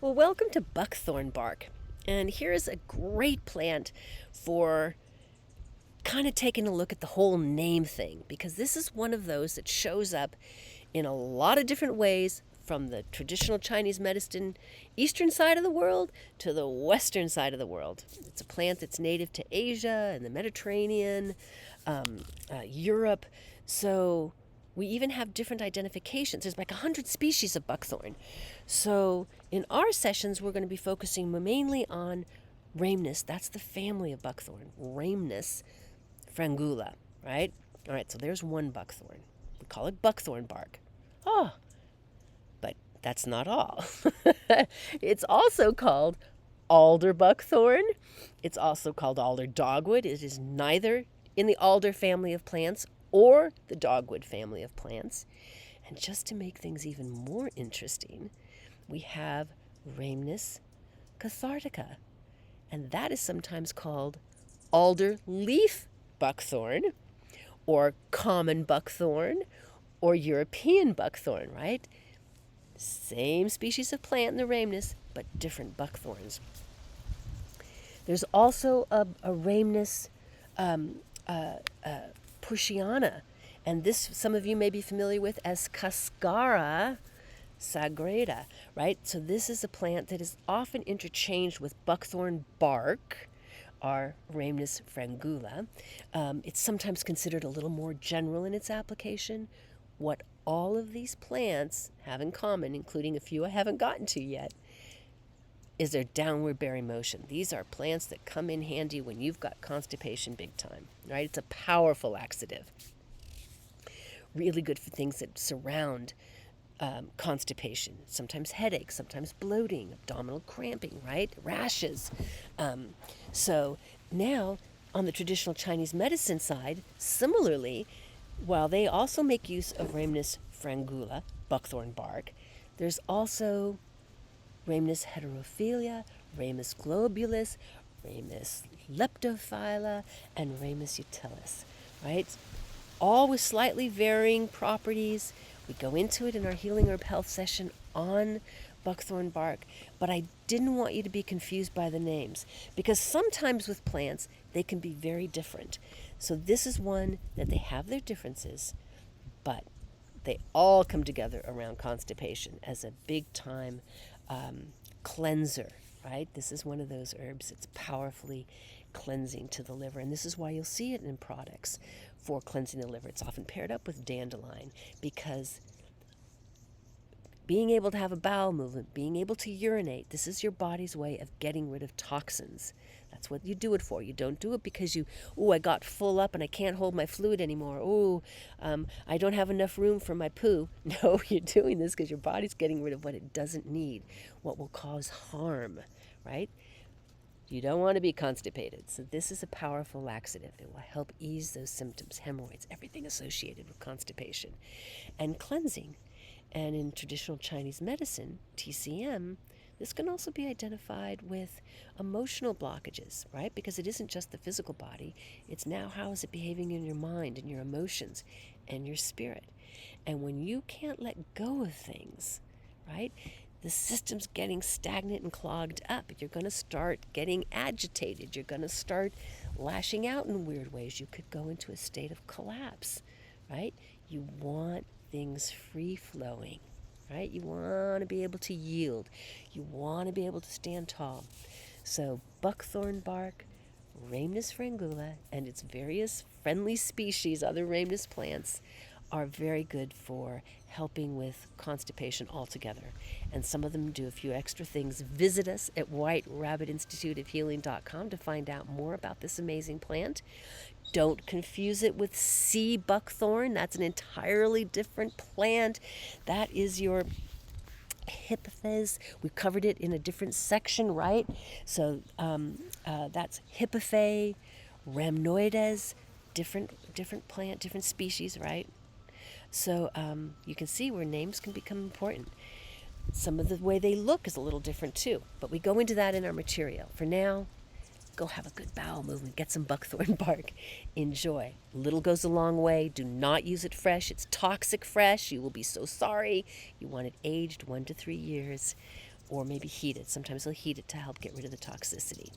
Well, welcome to buckthorn bark. And here's a great plant for kind of taking a look at the whole name thing, because this is one of those that shows up in a lot of different ways from the traditional Chinese medicine eastern side of the world to the western side of the world. It's a plant that's native to Asia and the Mediterranean, Europe. So we even have different identifications. There's like 100 species of buckthorn. So in our sessions, we're going to be focusing mainly on Rhamnus. That's the family of buckthorn. Rhamnus frangula, right? All right, so there's one buckthorn. We call it buckthorn bark. Oh, but that's not all. It's also called alder buckthorn. It's also called alder dogwood. It is neither in the alder family of plants or the dogwood family of plants. And just to make things even more interesting, we have Rhamnus cathartica, and that is sometimes called alder leaf buckthorn, or common buckthorn, or European buckthorn, right? Same species of plant in the Rhamnus, but different buckthorns. There's also a Rhamnus Pushiana, and this some of you may be familiar with as Cascara sagrada, right? So this is a plant that is often interchanged with buckthorn bark, or Rhamnus frangula. It's sometimes considered a little more general in its application. What all of these plants have in common, including a few I haven't gotten to yet, is their downward bearing motion. These are plants that come in handy when you've got constipation big time, right? It's a powerful laxative. Really good for things that surround constipation, sometimes headaches, sometimes bloating, abdominal cramping, right? Rashes. So now, on the traditional Chinese medicine side, similarly, while they also make use of Rhamnus frangula, buckthorn bark, there's also Rhamnus heterophylla, Rhamnus globulus, Rhamnus leptophylla, and Rhamnus utilis, right? All with slightly varying properties. We go into it in our Healing Herb Health session on buckthorn bark, but I didn't want you to be confused by the names, because sometimes with plants, they can be very different. So this is one that they have their differences, but they all come together around constipation as a big time cleanser, right? This is one of those herbs that's powerfully cleansing to the liver, and this is why you'll see it in products for cleansing the liver. It's often paired up with dandelion, because being able to have a bowel movement, being able to urinate, this is your body's way of getting rid of toxins. That's what you do it for. You don't do it because I got full up and I can't hold my fluid anymore. I don't have enough room for my poo. No, you're doing this because your body's getting rid of what it doesn't need, what will cause harm, right? You don't want to be constipated. So this is a powerful laxative. It will help ease those symptoms, hemorrhoids, everything associated with constipation and cleansing. And in traditional Chinese medicine, TCM, this can also be identified with emotional blockages, right? Because it isn't just the physical body. It's now how is it behaving in your mind and your emotions and your spirit. And when you can't let go of things, right, the system's getting stagnant and clogged up. You're going to start getting agitated. You're going to start lashing out in weird ways. You could go into a state of collapse, right? You want things free-flowing, right? You want to be able to yield. You want to be able to stand tall. So buckthorn bark, Rhamnus frangula, and its various friendly species, other Rhamnus plants, are very good for helping with constipation altogether. And some of them do a few extra things. Visit us at whiterabbitinstituteofhealing.com to find out more about this amazing plant. Don't confuse it with sea buckthorn. That's an entirely different plant. That is your Hippophes. We covered it in a different section, right? So that's Hippophae, Rhamnoides, different plant, different species, right? So you can see where names can become important. Some of the way they look is a little different too, but we go into that in our material. For now, go have a good bowel movement, get some buckthorn bark, enjoy. Little goes a long way. Do not use it fresh. It's toxic fresh. You will be so sorry. You want it aged 1 to 3 years. or maybe heat it. Sometimes they'll heat it to help get rid of the toxicity.